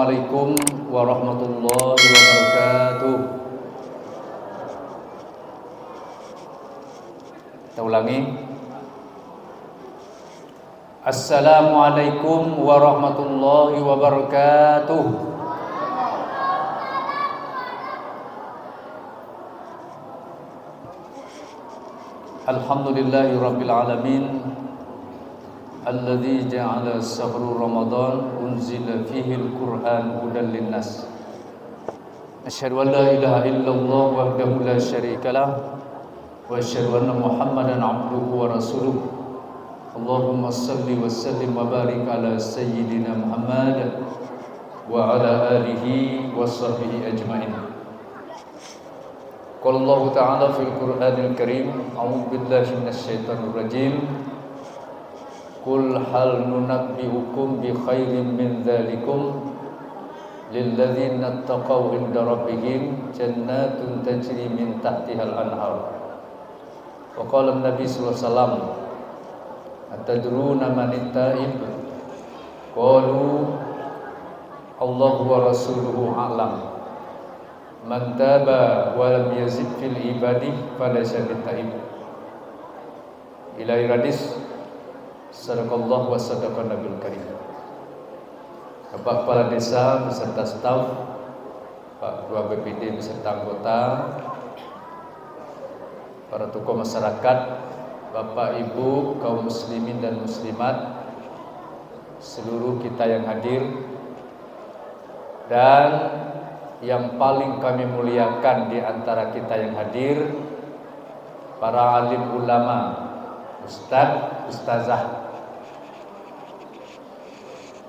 Assalamualaikum warahmatullahi wabarakatuh. Kita ulangi. Assalamualaikum warahmatullahi wabarakatuh. Alhamdulillahi rabbil alamin. Alladzi ja'ala sahru Ramadan unzila fihi al-Qur'an hudan linnas. Asyhadu an la ilaha illallah wahdahu la syarikalah wa asyhadu anna Muhammadan abduhu wa rasuluh. Allahumma salli wa sallim wa barik ala sayyidina Muhammad wa ala alihi wa sahbihi ajma'in. Qala Allah ta'ala fil Qur'anil Karim, a'udzu billahi minasy syaithanir rajim. Qul hal nunabbi'ukum bi khairin min dzalikum lilladzina taqaw 'inda rabbihim jannatun tajri min tahtihal anhar. Wa qala an-nabi sallallahu alaihi wasallam, atadruna manit ta'ib? Qalu Allahu wa rasuluhu a'lam. Man taba wa lam yazid fil ibadi falaysa bita'ib. Ila hadis. Sadaqallah wa sadaqan Nabil Karim. Bapak Kepala Desa beserta staf, Pak Ketua BPD beserta anggota, para tokoh masyarakat, Bapak Ibu kaum muslimin dan muslimat, seluruh kita yang hadir, dan yang paling kami muliakan di antara kita yang hadir, para alim ulama, ustaz, ustazah.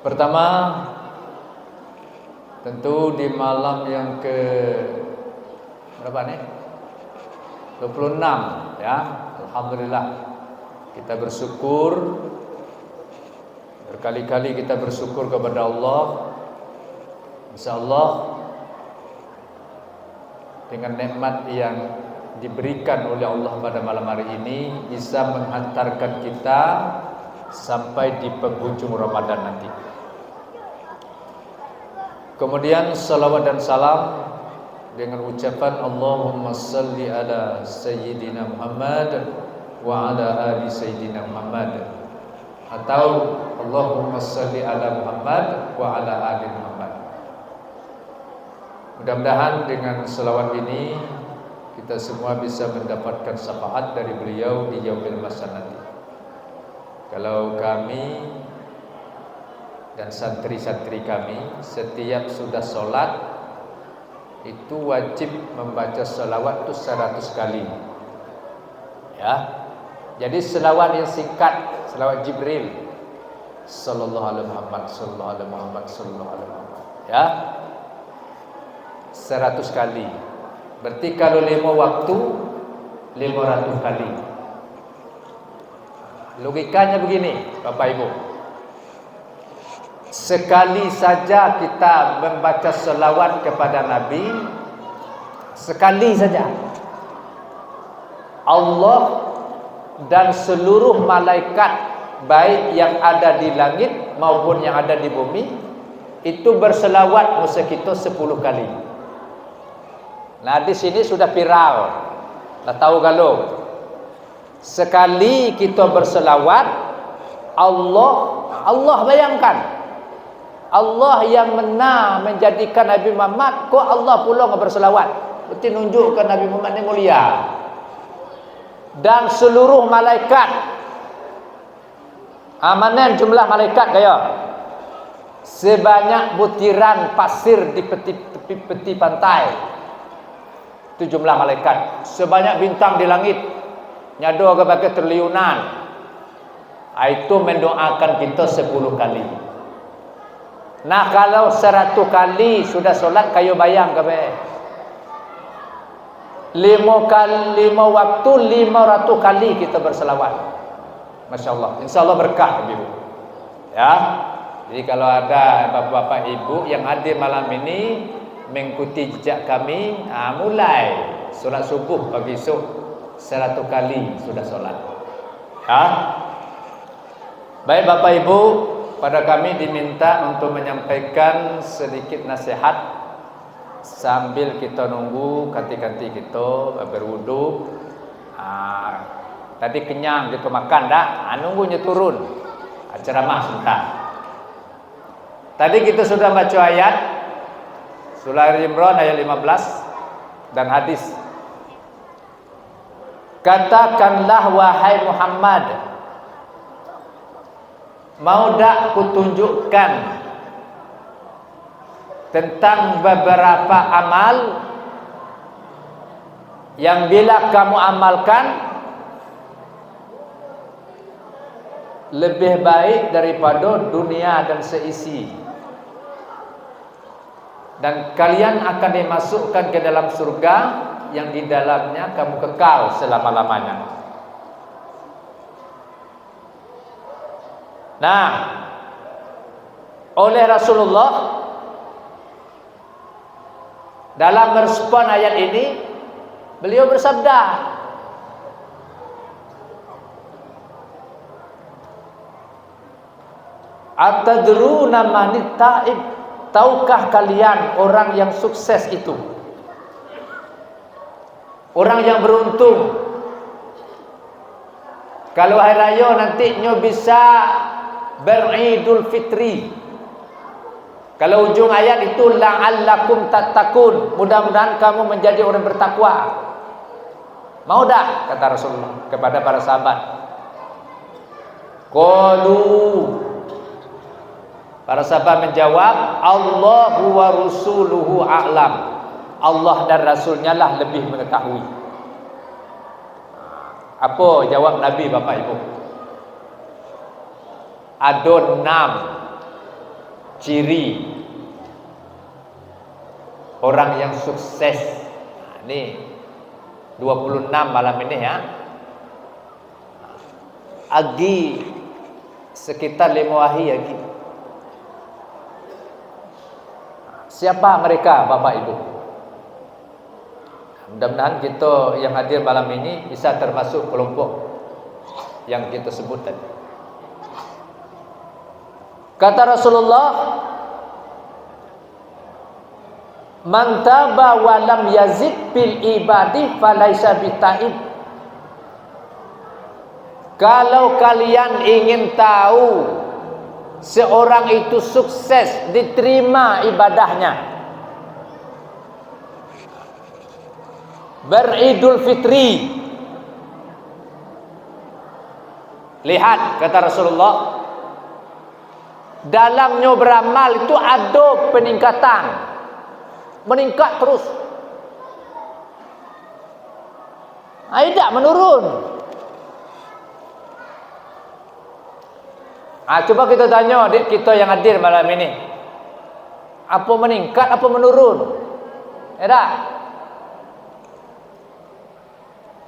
Pertama, tentu di malam yang ke berapa nih? 26 ya. Alhamdulillah. Kita bersyukur, berkali-kali kita bersyukur kepada Allah. Insyaallah dengan nikmat yang diberikan oleh Allah pada malam hari ini bisa menghantarkan kita sampai di penghujung Ramadan nanti. Kemudian salawat dan salam dengan ucapan Allahumma salli ala Sayyidina Muhammad wa ala ali Sayyidina Muhammad, atau Allahumma salli ala Muhammad wa ala ali Muhammad. Mudah-mudahan dengan salawat ini kita semua bisa mendapatkan syafaat dari beliau di yaumil mahsyar nanti. Kalau kami dan santri-santri kami setiap sudah sholat itu wajib membaca salawat itu 100 kali ya. Jadi salawat yang singkat, salawat Jibril sallallahu alaihi Muhammad sallallahu alaihi Muhammad sallallahu alaihi Muhammad ya, 100 kali. Berarti kalau 5 waktu 500 kali. Logikanya begini Bapak Ibu, sekali saja kita membaca selawat kepada Nabi, sekali saja, Allah dan seluruh malaikat baik yang ada di langit maupun yang ada di bumi itu berselawat musa kita 10 kali. Nah di sini sudah viral, dah tahu kalau sekali kita berselawat, Allah bayangkan, Allah yang menjadikan Nabi Muhammad, kok Allah pula berselawat? Berarti nunjukkan Nabi Muhammad ini mulia. Dan seluruh malaikat, amanan jumlah malaikat kaya sebanyak butiran pasir di peti pantai. Itu jumlah malaikat. Sebanyak bintang di langit, nyado kebagai triliunan. Itu mendoakan kita 10 kali. Nah kalau 100 kali sudah solat, kayu bayang ke 5 waktu 500 kali kita berselawat. Masya Allah, insya Allah berkah Ibu ya. Jadi kalau ada bapak-bapak ibu yang hadir malam ini mengikuti jejak kami, mulai solat subuh pagi esok 100 kali sudah solat ya. Baik Bapak Ibu, pada kami diminta untuk menyampaikan sedikit nasihat sambil kita nunggu kanti-kanti kita berwudu. Tadi kenyang kita makan dah, nunggunya turun ceramah sebentar. Tadi kita sudah baca ayat Surah Al-Imran ayat 15 dan hadis. Katakanlah wahai Muhammad, mau dak kutunjukkan tentang beberapa amal yang bila kamu amalkan lebih baik daripada dunia dan seisi, dan kalian akan dimasukkan ke dalam surga yang di dalamnya kamu kekal selama-lamanya. Nah, oleh Rasulullah dalam merespon ayat ini, beliau bersabda, Atadruna manit ta'ib, tahukah kalian orang yang sukses itu, orang yang beruntung kalau hari raya nantinya bisa beridul fitri? Kalau ujung ayat itu la'allakum tattaqun, mudah-mudahan kamu menjadi orang bertakwa. Mau dah, kata Rasulullah kepada para sahabat. Qalu, para sahabat menjawab, Allahu wa rasuluhu a'lam, Allah dan Rasulnya lah lebih mengetahui. Apa jawab Nabi, Bapak Ibu? Ada 6 ciri orang yang sukses. Ini 26 malam ini ya. Agi sekitar 5 hari lagi. Siapa mereka, Bapak Ibu? Mudah-mudahan kita yang hadir malam ini bisa termasuk kelompok yang kita sebut tadi. Kata Rasulullah, man taba wa lam yazid bil ibadi falaisa bitaib. Kalau kalian ingin tahu seorang itu sukses, diterima ibadahnya, beridul fitri, lihat kata Rasulullah, dalamnya beramal itu ada peningkatan, meningkat terus, tidak menurun. Coba kita tanya adik kita yang hadir malam ini, apa meningkat, apa menurun? Tak?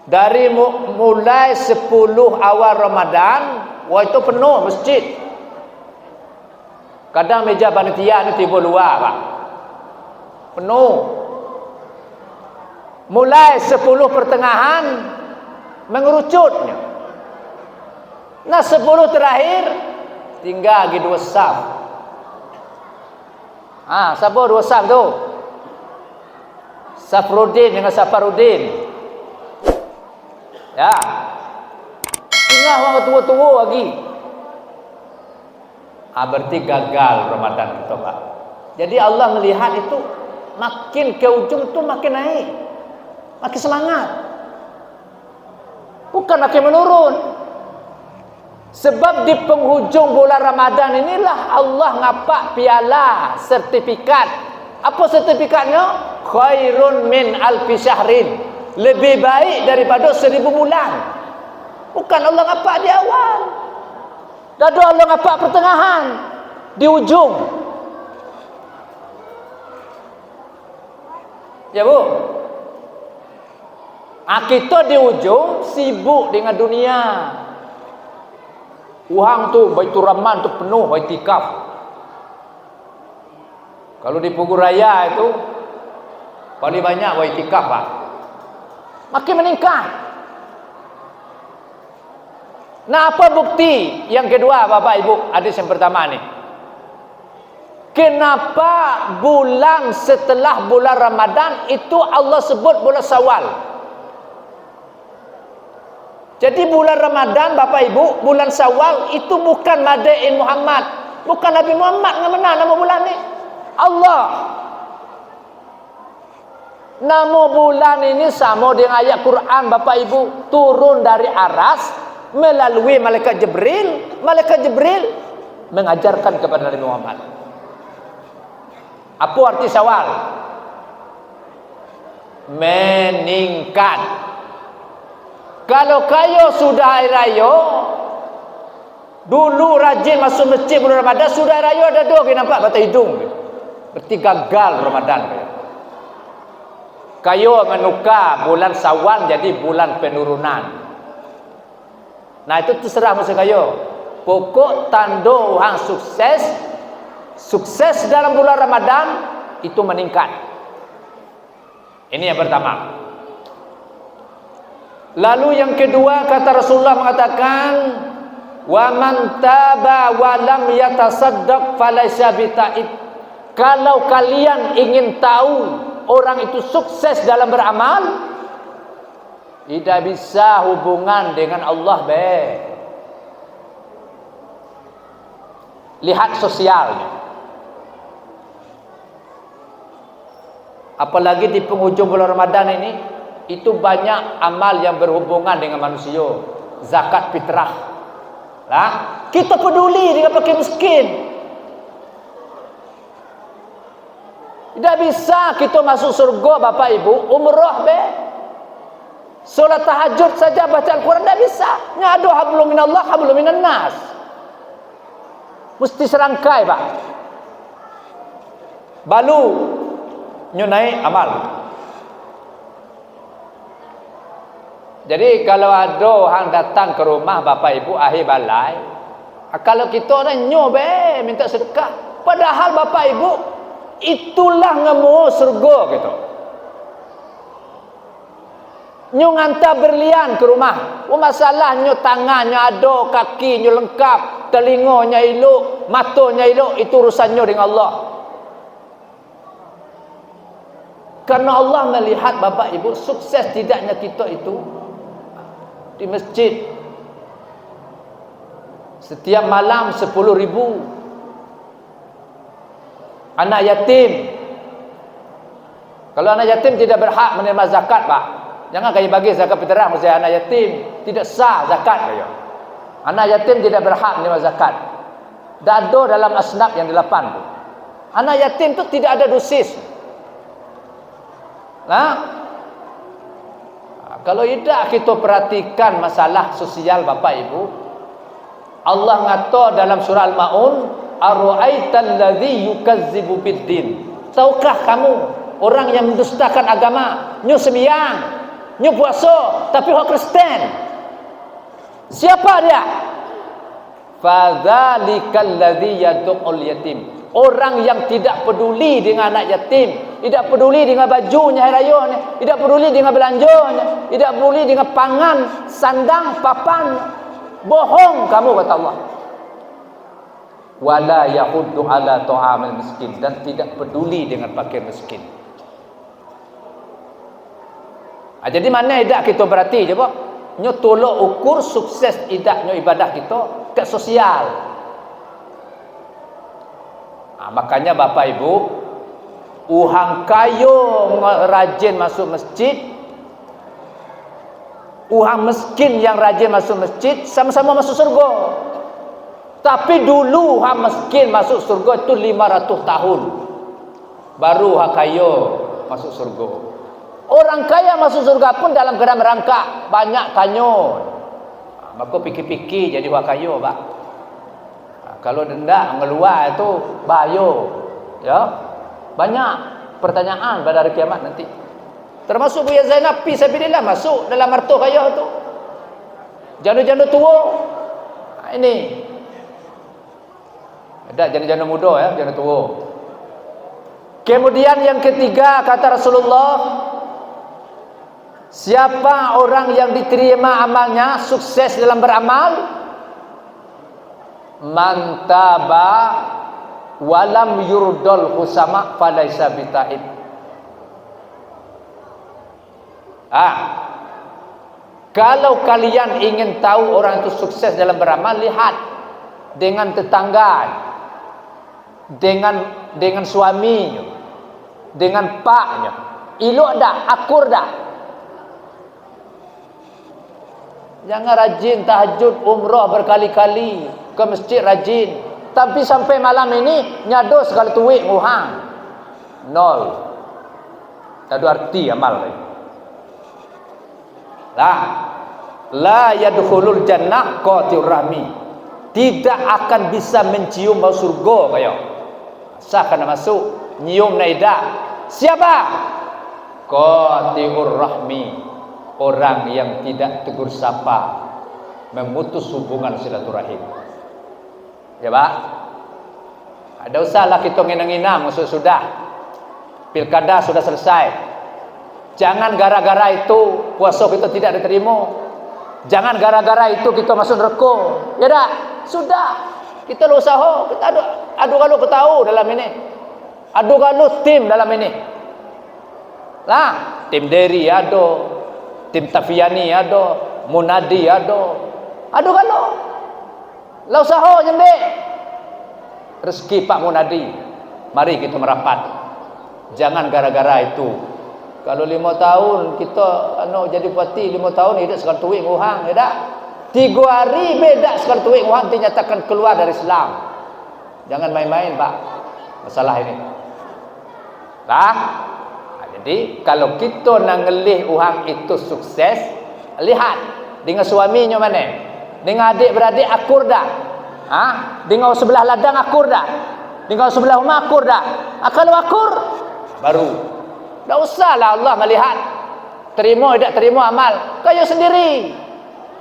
Dari mulai 10 awal Ramadan, wah itu penuh masjid. Kadang meja panitia ni tiba luar, Pak. Penuh. Mulai 10 pertengahan mengerucutnya. Nah 10 terakhir tinggal lagi 2 saf. Siapa 2 saf tu? Safrudin dengan Safarudin. Ya. Tinggal orang tua-tua lagi. Berarti gagal Ramadan kita, Pak. Jadi Allah melihat itu makin ke ujung tu makin naik, makin semangat, bukan makin menurun. Sebab di penghujung bulan Ramadan inilah Allah ngapak piala sertifikat. Apa sertifikatnya? Khairun min alfi syahrin, lebih baik daripada 1000 bulan. Bukan Allah ngapak di awal, dah Allah ngapak pertengahan, di ujung. Ya Bu, kita di ujung sibuk dengan dunia. Uang tu Baitur Rahman tu penuh iktikaf. Kalau di Pugu Raya itu paling banyak iktikaf, Pak. Makin meningkat. Nah, apa bukti yang kedua, Bapak Ibu? Hadis yang pertama nih. Kenapa bulan setelah bulan Ramadan itu Allah sebut bulan Syawal? Jadi bulan Ramadan, Bapak Ibu, bulan Syawal itu bukan Madain Muhammad, bukan Nabi Muhammad yang mana nama bulan ni. Allah. Nama bulan ini sama dengan ayat Quran, Bapak Ibu, turun dari aras melalui malaikat Jibril. Malaikat Jibril mengajarkan kepada Nabi Muhammad. Apa arti Syawal? Meningkat. Kalau kayo sudah hari raya, dulu rajin masuk masjid bulan Ramadan, sudah hari raya ada dua, nampak batang hidung. Berarti gagal Ramadan. Kayo menukar bulan Syawal jadi bulan penurunan. Nah, itu terserah masa kayo. Pokok tanda orang sukses dalam bulan Ramadan itu meningkat. Ini yang pertama. Lalu yang kedua, kata Rasulullah mengatakan, wa man taba wa lam yatasaddaq falaysa bita'id. Kalau kalian ingin tahu orang itu sukses dalam beramal, tidak bisa hubungan dengan Allah be. Lihat sosialnya. Apalagi di penghujung bulan Ramadan ini, itu banyak amal yang berhubungan dengan manusia. Zakat fitrah. Lah, kita peduli dengan fakir miskin. Tidak bisa kita masuk surga, Bapak Ibu, umrah be. Solat tahajud saja baca Al-Quran tidak bisa. Ngadu hablum minallah hablum minan nas. Mesti serangkai, Pak. Balu nyunai amal. Jadi kalau ada orang datang ke rumah Bapak Ibu akhir balai, kalau kita orang nyobe minta sedekah, padahal Bapak Ibu itulah ngemu surga gitu. Nyu ngantar berlian ke rumah. Masalahnya tangannya ada, kakinya lengkap, telinganya elok, matanya elok, itu urusannya dengan Allah. Karena Allah melihat Bapak Ibu sukses tidaknya kita itu di masjid setiap malam 10.000 anak yatim. Kalau anak yatim tidak berhak menerima zakat, Pak. Jangan kaya bagi zakat fitrah mesti anak yatim, tidak sah zakat kaya. Anak yatim tidak berhak menerima zakat. Dado dalam asnaf yang 8 tu. Anak yatim tu tidak ada dosis. Nah, kalau tidak kita perhatikan masalah sosial Bapak Ibu, Allah ngata dalam surah Al-Maun, ara'aital ladzi yukazzibu biddin. Tahukah kamu orang yang mendustakan agama, nyu sembahyang, nyu puasa, tapi orang Kristen? Siapa dia? Fadzalikal ladzi yad'ul yatim. Orang yang tidak peduli dengan anak yatim, tidak peduli dengan bajunya hari raya ni, tidak peduli dengan belanjanya, tidak peduli dengan pangan, sandang, papan. Bohong kamu, kata Allah. Wala yahuddu ala ta'amil miskin, dan tidak peduli dengan fakir miskin. Jadi mana idak kita berarti je, Pak? Nyo tolok ukur sukses idaknya ibadah kita ke sosial. Makanya Bapak Ibu, uhang kayo rajin masuk masjid, uhang miskin yang rajin masuk masjid, sama-sama masuk surga. Tapi dulu uhang miskin masuk surga itu 500 tahun, baru uhang kayo masuk surga. Orang kaya masuk surga pun dalam keadaan merangkak, banyak tanyo. Maka pikir-pikir jadi uhang kayo, Pak. Kalau denda ngeluar itu bayo, ya, banyak pertanyaan pada hari kiamat nanti. Termasuk Buya Zainab fisabilillah masuk dalam harta kaya itu. Janda-janda tua, ini ada janda-janda muda, ya, janda tua. Kemudian yang ketiga kata Rasulullah, Siapa orang yang diterima amalnya, sukses dalam beramal? Man taba walam yurdal husama falaisa bita'ib. Kalau kalian ingin tahu orang itu sukses dalam beramal, lihat dengan tetangga, dengan suaminya, dengan paknya. Elok dah, akur dah. Jangan rajin tahajud umrah berkali-kali, ke masjid rajin, tapi sampai malam ini nyado segala tuik nguhang. Nol. Tak ada arti amal ni. La yadkhulul jannah qatir rahmi. Tidak akan bisa mencium bau surga kaya. Sah kena masuk, nyium naida. Siapa? Qatir rahmi. Orang yang tidak tegur sapa, memutus hubungan silaturahim. Ya Pak? Ada usahlah kita nginang-nginang, sudah pilkada sudah selesai. Jangan gara-gara itu puasa kita tidak diterima. Jangan gara-gara itu kita masuk neraka. Ya dah, sudah. Kita usaha, kita adu galuh tahu dalam ini. Adu galuh tim dalam ini. Lah, tim Deri ada, tim Tafiani ada, Munadi ada. Adu galuh. Lah usaha jendek. Rezeki Pak Munadi. Mari kita merapat. Jangan gara-gara itu. Kalau 5 tahun kita jadi bupati, 5 tahun hidup sekali tuik nguhang, ya tak? 3 hari beda sekali tuik nguhang dinyatakan keluar dari Islam. Jangan main-main Pak masalah ini. Jadi kalau kita nak ngelih uhang itu sukses, lihat dengan suaminya mana, dengan adik-beradik akur dah, dengan sebelah ladang akur dah, dengan sebelah rumah akur dah. Kalau akur baru. Tak usahlah Allah melihat terima tidak terima amal. Kau sendiri.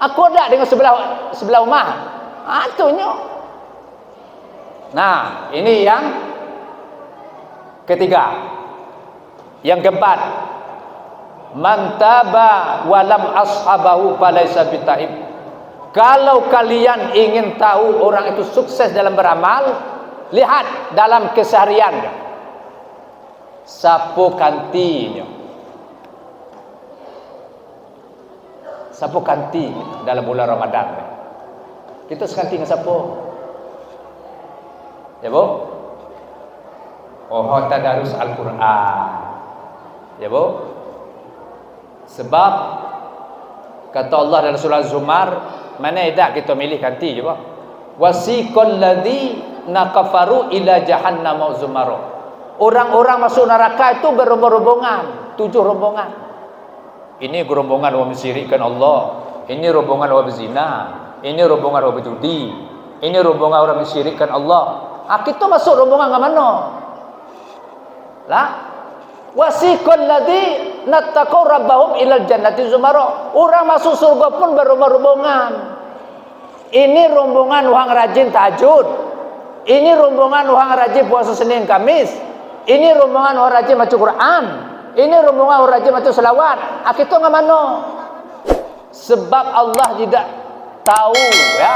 Aku dak dengan sebelah rumah. Itunya. Nah, ini yang ketiga. Yang keempat, man taba walam ashabahu falaisa bita'ib. Kalau kalian ingin tahu orang itu sukses dalam beramal, lihat dalam kesehariannya. Sapu kantinya, sapu kanti dalam bulan Ramadan. Kita sekanti dengan sapu, ya bu? Tadarus Al-Quran, ya bu? Sebab kata Allah dalam surah Zumar, mana tidak kita milih kanti, ya bu? Wasiqal ladzina kafaru ila jahannam zumara. Orang-orang masuk neraka itu berombongan-rombongan, 7 rombongan. Ini rombongan orang mensyirikkan Allah, ini rombongan orang berzina, ini rombongan orang berjudi, ini rombongan orang mensyirikkan Allah. Kita masuk rombongan ke mana? Lah, wasiqal ladzina taqaw rabbahum ilal jannati zumara. Orang masuk surga pun berombongan-rombongan. Ini rombongan orang rajin tahajud. Ini rombongan orang rajin puasa Senin Kamis. Ini rombongan orang rajin baca Quran. Ini rombongan orang rajin baca selawat. Kita ke mana? Sebab Allah tidak tahu, ya.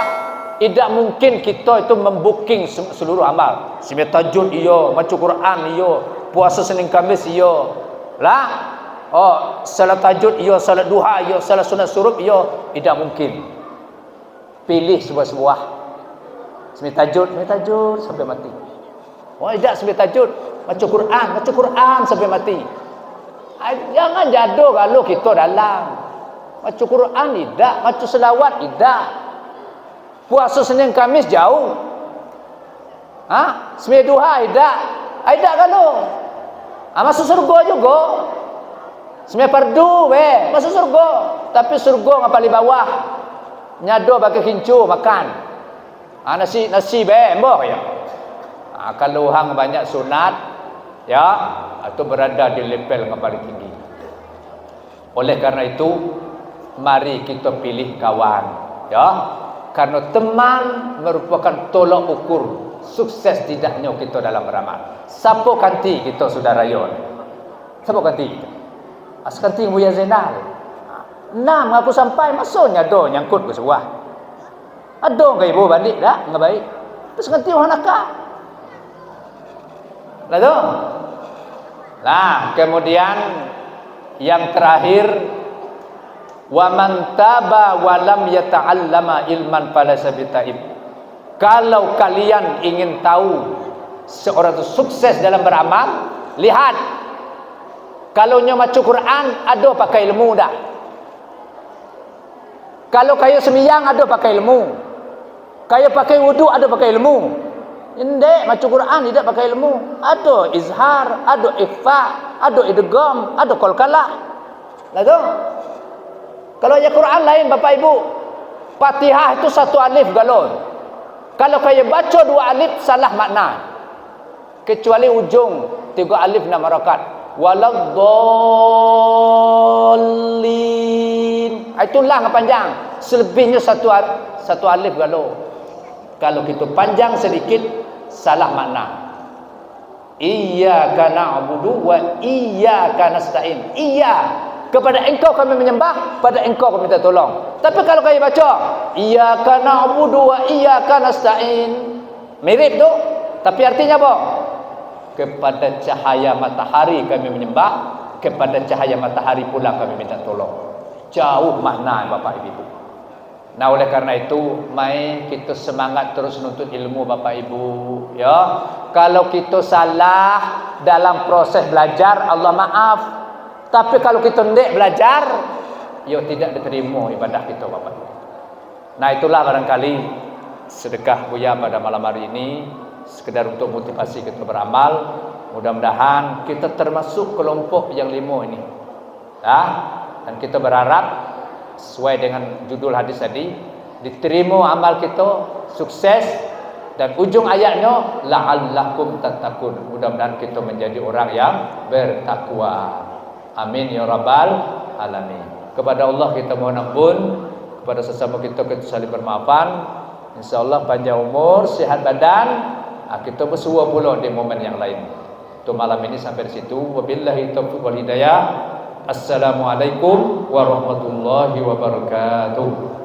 Tidak mungkin kita itu membooking seluruh amal. Sembahyang tahajud iyo, baca Quran iyo, puasa Senin Kamis iyo. Lah, salat tahajud iyo, salat duha iyo, salat sunat surub iyo, tidak mungkin. Pilih sebuah-sebuah. Sembahyang tahajud sampai mati. Tidak sembahyang tahajud, baca Quran sampai mati. Jangan jatuh kalau kita dalam baca Quran tidak, baca selawat tidak, puasa Senin Kamis jauh, sembahyang duha tidak kalau, masuk surga juga, sembahyang fardu masuk surga, tapi surga ngapa paling bawah, nyado pakai kincu makan, nasi mbah ya. Kalau hang banyak sunat, ya, atau berada di level yang paling tinggi. Oleh karena itu, mari kita pilih kawan, ya, karena teman merupakan tolok ukur sukses tidaknya kita dalam beramal. Siapa kanti kita sudah rayon? Siapa kanti kita? Kanti Buya Zainal. Nah, aku sampai maksudnya do nyangkut ke sebuah. Ado ke ibu balik dah, enggak baik. Terus ganti orang nakal. Lalu, nah kemudian yang terakhir, wa man taba wa lam yata'allama ilman falaysa bitaib. Kalau kalian ingin tahu seorang itu sukses dalam beramal, lihat kalau nya baca Quran ada pakai ilmu dah. Kalau kayu semiyang ada pakai ilmu. Kayu pakai wudu ada pakai ilmu. Indek baca Quran tidak pakai ilmu. Ada izhar, ada ikhfa, ada idgham, ada qalqalah. Lalu kalau ya Quran lain Bapak Ibu. Fatihah itu satu alif galon. Kalau kayu baca dua alif salah makna. Kecuali ujung tiga alif 6 harakat. Waladdallin. Itulah yang panjang. Selebihnya satu alif galau. Kalau kita panjang sedikit salah makna. Iyyaka na'budu wa iyyaka nasta'in. Iya, kepada engkau kami menyembah, pada engkau kami minta tolong. Tapi kalau kau baca iyyaka na'budu wa iyyaka nasta'in, mirip tu, tapi artinya apa? Kepada cahaya matahari kami menyembah, kepada cahaya matahari pula kami minta tolong. Jauh makna Bapak Ibu. Nah oleh karena itu, mai kita semangat terus nuntut ilmu Bapak Ibu, ya. Kalau kita salah dalam proses belajar, Allah maaf. Tapi kalau kita tidak belajar, ya tidak diterima ibadah kita Bapak Ibu. Nah itulah barangkali sedekah Buya pada malam hari ini, sekedar untuk motivasi kita beramal. Mudah-mudahan kita termasuk kelompok yang 5 ini, ya. Dan kita berharap sesuai dengan judul hadis tadi, diterima amal kita, sukses, dan ujung ayatnya la'allakum tattaqun. Mudah-mudahan kita menjadi orang yang bertakwa. Amin ya rabbal alamin. Kepada Allah kita mohon ampun, kepada sesama kita saling bermaafan. Insyaallah panjang umur, sehat badan. Kita bersua pula di momen yang lain. Untuk malam ini sampai di situ. Wabillahi taufiq wal hidayah. Assalamualaikum warahmatullahi wabarakatuh.